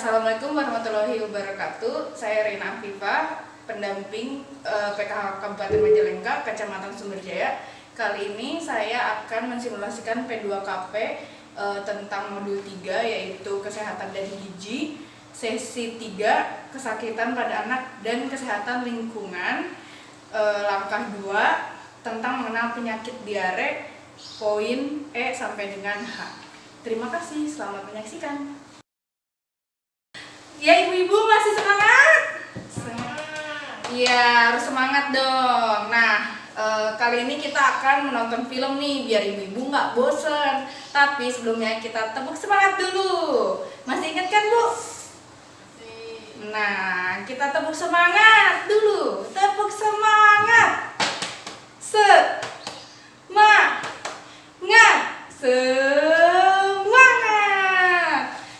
Assalamualaikum warahmatullahi wabarakatuh. Saya Rina Afifa, pendamping PKH Kabupaten Majalengka, Kecamatan Sumberjaya. Kali ini saya akan mensimulasikan P2KP tentang modul 3, yaitu kesehatan dan gizi, sesi 3, kesakitan pada anak dan kesehatan lingkungan, langkah 2, tentang mengenal penyakit diare, poin E sampai dengan H. Terima kasih, selamat menyaksikan. Ya, ibu-ibu masih semangat? Iya, harus semangat dong. Nah, kali ini kita akan menonton film nih, biar ibu-ibu nggak bosen. Tapi sebelumnya kita tepuk semangat dulu. Masih ingat kan, Bu? Nah, kita tepuk semangat dulu. Tepuk semangat. Semangat.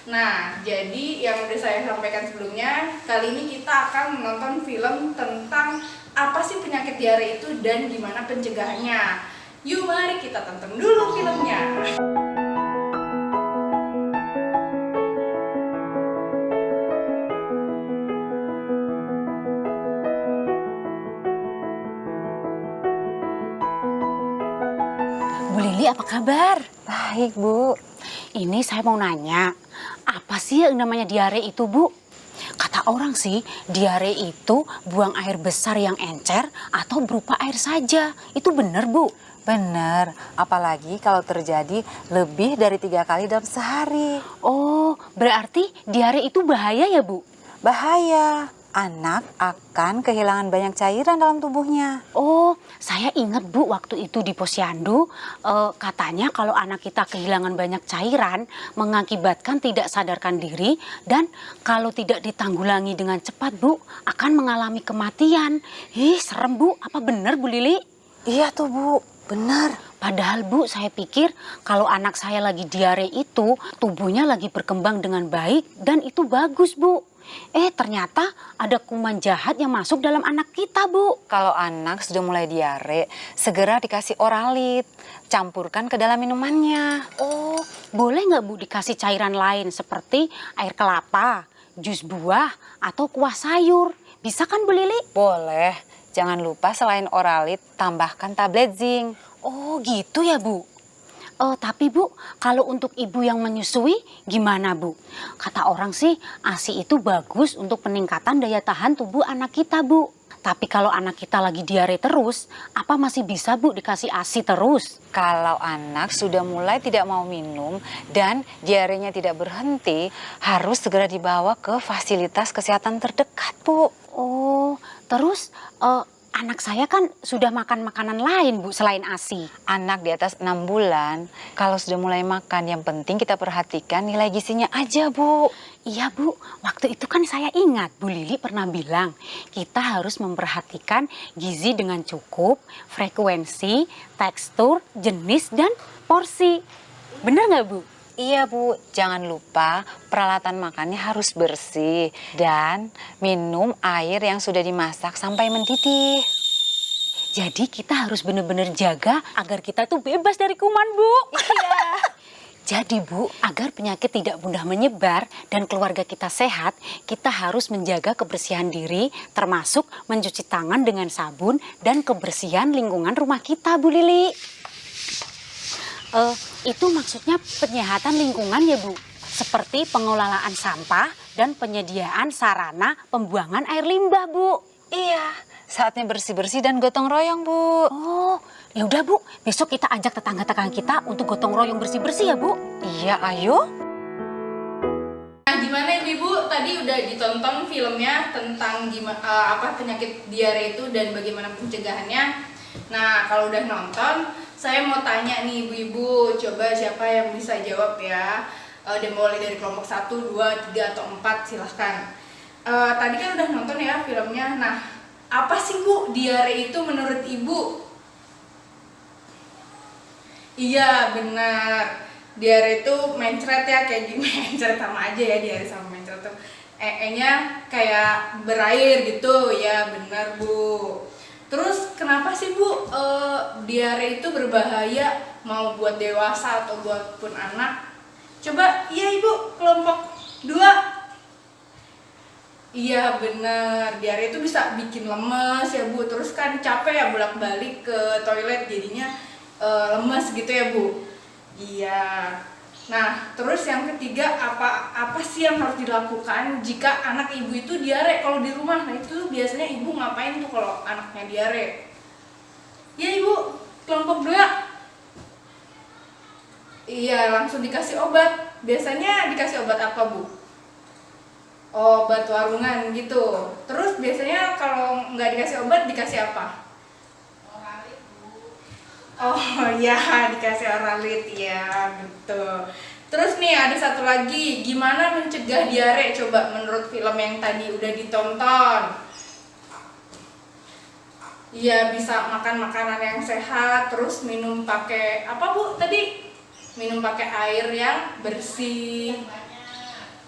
Nah, jadi yang udah saya sampaikan sebelumnya, kali ini kita akan menonton film tentang apa sih penyakit diare itu dan gimana pencegahannya. Yuk, mari kita tonton dulu filmnya. Bu Lili, apa kabar? Baik, Bu. Ini saya mau nanya, apa sih yang namanya diare itu, Bu? Kata orang sih, diare itu buang air besar yang encer atau berupa air saja. Itu benar, Bu? Benar, apalagi kalau terjadi lebih dari 3 kali dalam sehari. Oh, berarti diare itu bahaya ya, Bu? Bahaya, anak akan kehilangan banyak cairan dalam tubuhnya. Oh, saya ingat, Bu, waktu itu di posyandu, katanya kalau anak kita kehilangan banyak cairan, mengakibatkan tidak sadarkan diri, dan kalau tidak ditanggulangi dengan cepat, Bu, akan mengalami kematian. Ih, serem, Bu. Apa benar, Bu Lili? Iya tuh, Bu, benar. Padahal, Bu, saya pikir kalau anak saya lagi diare itu, tubuhnya lagi berkembang dengan baik, dan itu bagus, Bu. Ternyata ada kuman jahat yang masuk dalam anak kita, Bu. Kalau anak sudah mulai diare, segera dikasih oralit. Campurkan ke dalam minumannya. Oh, boleh nggak, Bu, dikasih cairan lain seperti air kelapa, jus buah, atau kuah sayur? Bisa kan, Bu Lili? Boleh, jangan lupa selain oralit, tambahkan tablet zinc. Oh, gitu ya, Bu. Tapi Bu, kalau untuk ibu yang menyusui gimana, Bu? Kata orang sih ASI itu bagus untuk peningkatan daya tahan tubuh anak kita, Bu. Tapi kalau anak kita lagi diare terus, apa masih bisa, Bu, dikasih ASI terus? Kalau anak sudah mulai tidak mau minum dan diarenya tidak berhenti, harus segera dibawa ke fasilitas kesehatan terdekat, Bu. Oh, terus anak saya kan sudah makan makanan lain, Bu, selain ASI. Anak di atas 6 bulan, kalau sudah mulai makan, yang penting kita perhatikan nilai gizinya aja, Bu. Iya, Bu. Waktu itu kan saya ingat Bu Lili pernah bilang, kita harus memperhatikan gizi dengan cukup, frekuensi, tekstur, jenis, dan porsi. Benar nggak, Bu? Iya, Bu. Jangan lupa peralatan makannya harus bersih dan minum air yang sudah dimasak sampai mendidih. Jadi kita harus benar-benar jaga agar kita tuh bebas dari kuman, Bu. Iya. Jadi, Bu, agar penyakit tidak mudah menyebar dan keluarga kita sehat, kita harus menjaga kebersihan diri, termasuk mencuci tangan dengan sabun dan kebersihan lingkungan rumah kita, Bu Lili. Itu maksudnya penyehatan lingkungan ya, Bu? Seperti pengelolaan sampah dan penyediaan sarana pembuangan air limbah, Bu. Iya, saatnya bersih-bersih dan gotong royong, Bu. Oh, ya udah, Bu. Besok kita ajak tetangga-tetangga kita untuk gotong royong bersih-bersih ya, Bu. Iya, ayo. Nah, gimana ibu-ibu? Tadi udah ditonton filmnya tentang apa penyakit diare itu dan bagaimana pencegahannya. Nah, kalau udah nonton, saya mau tanya nih ibu-ibu, coba siapa yang bisa jawab ya. Dan mulai dari kelompok 1, 2, 3, atau 4, silahkan. Tadi kan udah nonton ya filmnya. Nah, apa sih, Bu, diare itu menurut ibu? Iya, benar. Diare itu mencret ya, kayak gini. Mencret sama aja ya, diare sama mencret tuh. Nya kayak berair gitu. Ya, benar, Bu. Terus kenapa sih, Bu, diare itu berbahaya mau buat dewasa atau buat pun anak? Coba, iya Ibu, kelompok 2. Iya bener, diare itu bisa bikin lemes ya Bu, terus kan capek ya bolak-balik ke toilet jadinya lemes gitu ya Bu. Iya. Nah, terus yang ketiga apa sih yang harus dilakukan jika anak ibu itu diare kalau di rumah? Nah, itu biasanya ibu ngapain tuh kalau anaknya diare? Ya Ibu, kelompok 2. Iya, langsung dikasih obat. Biasanya dikasih obat apa Bu? Obat warungan gitu. Terus biasanya kalau nggak dikasih obat dikasih apa? Oh ya, dikasih oralit ya, betul. Terus nih ada satu lagi, gimana mencegah diare? Coba menurut film yang tadi udah ditonton. Iya, bisa makan makanan yang sehat, terus minum pakai apa Bu tadi? Minum pakai air yang bersih.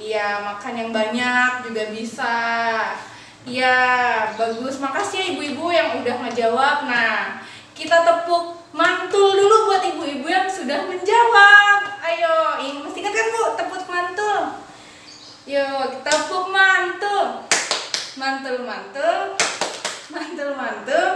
Iya, makan yang banyak juga bisa. Iya, bagus. Makasih ya ibu-ibu yang udah ngejawab. Nah, kita tepuk mantul dulu buat ibu-ibu yang sudah menjawab. Ayo, masih ingat kan Bu, tepuk mantul. Yuk, tepuk mantul. Mantul, mantul. Mantul, mantul.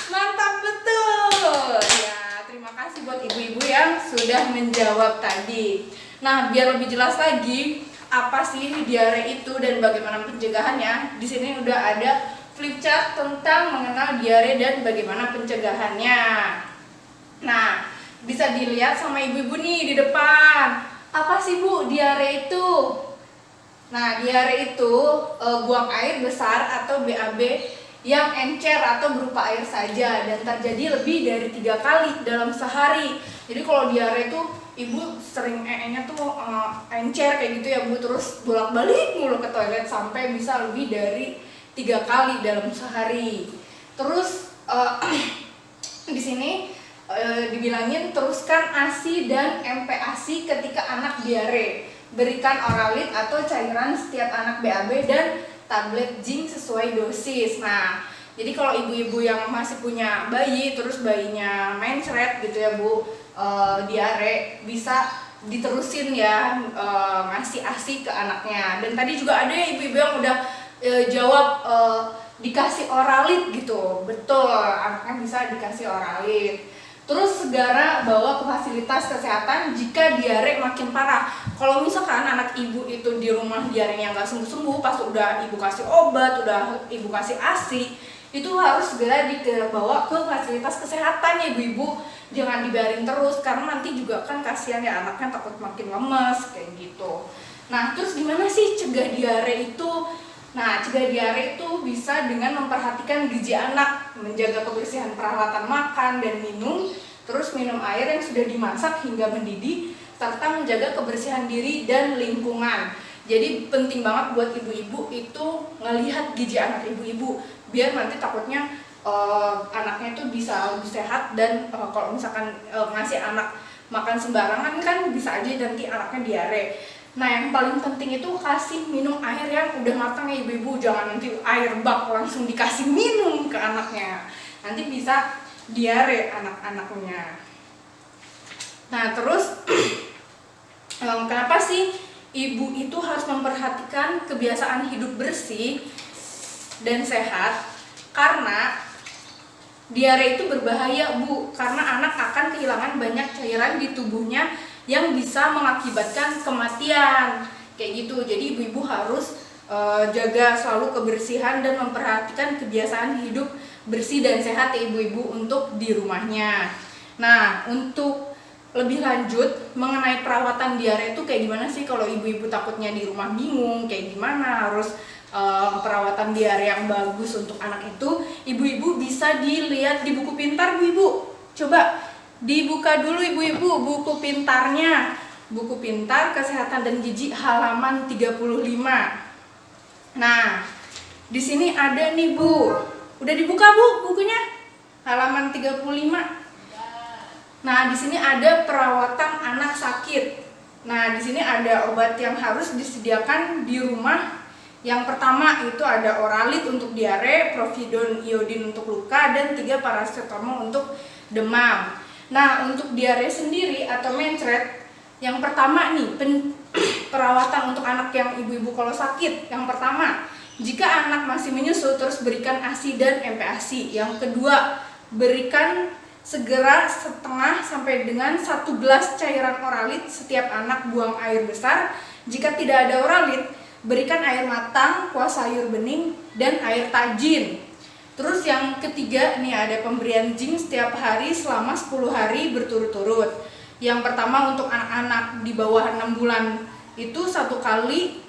Mantap betul. Ya, terima kasih buat ibu-ibu yang sudah menjawab tadi. Nah, biar lebih jelas lagi apa sih diare itu dan bagaimana pencegahannya, di sini udah ada flipchart tentang mengenal diare dan bagaimana pencegahannya. Nah, bisa dilihat sama ibu-ibu nih di depan. Apa sih Bu diare itu? Nah, diare itu buang air besar atau BAB yang encer atau berupa air saja dan terjadi lebih dari 3 kali dalam sehari. Jadi kalau diare itu ibu sering nya tuh encer kayak gitu ya Bu, terus bolak-balik mulu ke toilet sampai bisa lebih dari 3 kali dalam sehari. Terus di sini dibilangin teruskan ASI dan MPASI ketika anak diare. Berikan oralit atau cairan setiap anak BAB dan tablet zinc sesuai dosis. Nah, jadi kalau ibu-ibu yang masih punya bayi, terus bayinya mencret gitu ya Bu, diare, bisa diterusin ya ngasih ASI ke anaknya. Dan tadi juga ada ya ibu-ibu yang udah jawab dikasih oralit gitu. Betul, anaknya bisa dikasih oralit. Terus segera bawa ke fasilitas kesehatan jika diare makin parah. Kalau misalkan anak ibu itu di rumah diarenya nggak sembuh-sembuh, pas udah ibu kasih obat, udah ibu kasih ASI, itu harus segera dibawa ke fasilitas kesehatan ya ibu-ibu. Jangan dibiarin terus, karena nanti juga kan kasihan ya anaknya, takut makin lemes kayak gitu. Nah, terus gimana sih cegah diare itu? Nah, cegah diare itu bisa dengan memperhatikan gizi anak, menjaga kebersihan peralatan makan dan minum, terus minum air yang sudah dimasak hingga mendidih, serta menjaga kebersihan diri dan lingkungan. Jadi penting banget buat ibu-ibu itu ngelihat gizi anak ibu-ibu, biar nanti takutnya anaknya itu bisa lebih sehat. Dan kalau misalkan ngasih anak makan sembarangan kan bisa aja nanti anaknya diare. Nah, yang paling penting itu kasih minum air yang udah matang ya ibu-ibu. Jangan nanti air bak langsung dikasih minum ke anaknya, nanti bisa diare anak-anaknya. Nah, terus kenapa sih ibu itu harus memperhatikan kebiasaan hidup bersih dan sehat? Karena diare itu berbahaya Bu, karena anak akan kehilangan banyak cairan di tubuhnya yang bisa mengakibatkan kematian kayak gitu. Jadi ibu-ibu harus jaga selalu kebersihan dan memperhatikan kebiasaan hidup bersih dan sehat ya ibu-ibu untuk di rumahnya. Nah, untuk lebih lanjut mengenai perawatan diare itu kayak gimana sih kalau ibu-ibu takutnya di rumah bingung kayak gimana harus perawatan diare yang bagus untuk anak itu, ibu-ibu bisa dilihat di buku pintar Bu Ibu. Coba dibuka dulu ibu-ibu buku pintarnya. Buku pintar kesehatan dan gizi halaman 35. Nah, di sini ada nih Bu. Udah dibuka Bu bukunya? Halaman 35. Nah, di sini ada perawatan anak sakit. Nah, di sini ada obat yang harus disediakan di rumah. Yang pertama itu ada oralit untuk diare, providon iodin untuk luka, dan 3 paracetamol untuk demam. Nah, untuk diare sendiri atau mencret, yang pertama nih perawatan untuk anak yang ibu-ibu kalau sakit. Yang pertama, jika anak masih menyusu, terus berikan ASI dan MPASI. Yang kedua, berikan segera setengah sampai dengan 1 gelas cairan oralit setiap anak buang air besar. Jika tidak ada oralit, berikan air matang, kuah sayur bening, dan air tajin. Terus yang ketiga nih, ada pemberian zinc setiap hari selama 10 hari berturut-turut. Yang pertama untuk anak-anak di bawah 6 bulan itu 1 kali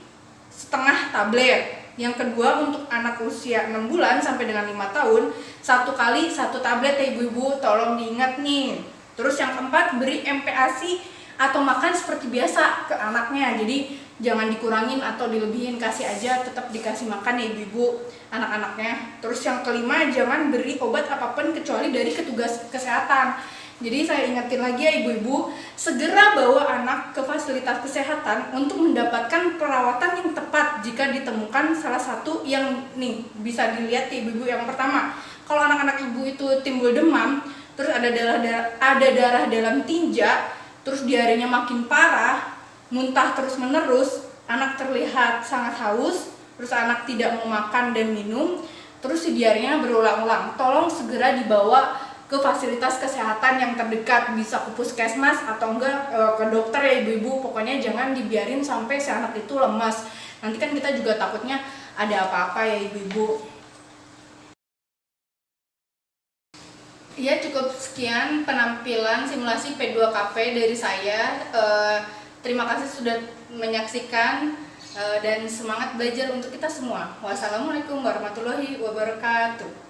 setengah tablet. Yang kedua untuk anak usia 6 bulan sampai dengan 5 tahun 1 kali 1 tablet ya ibu-ibu, tolong diingat nih. Terus yang keempat, beri MPASI atau makan seperti biasa ke anaknya. Jadi jangan dikurangin atau dilebihin, kasih aja, tetap dikasih makan ya ibu-ibu anak-anaknya. Terus yang kelima, jangan beri obat apapun kecuali dari petugas kesehatan. Jadi saya ingetin lagi ya ibu-ibu, segera bawa anak ke fasilitas kesehatan untuk mendapatkan perawatan yang tepat jika ditemukan salah satu yang nih bisa dilihat ya ibu-ibu. Yang pertama, kalau anak-anak ibu itu timbul demam, terus ada darah dalam tinja, terus diarenya makin parah, muntah terus-menerus, anak terlihat sangat haus, terus anak tidak mau makan dan minum, terus si diarenya berulang-ulang, tolong segera dibawa ke fasilitas kesehatan yang terdekat, bisa ke puskesmas atau enggak ke dokter ya ibu-ibu. Pokoknya jangan dibiarin sampai si anak itu lemas. Nanti kan kita juga takutnya ada apa-apa ya ibu-ibu. Ya, cukup sekian penampilan simulasi P2KP dari saya. Terima kasih sudah menyaksikan dan semangat belajar untuk kita semua. Wassalamualaikum warahmatullahi wabarakatuh.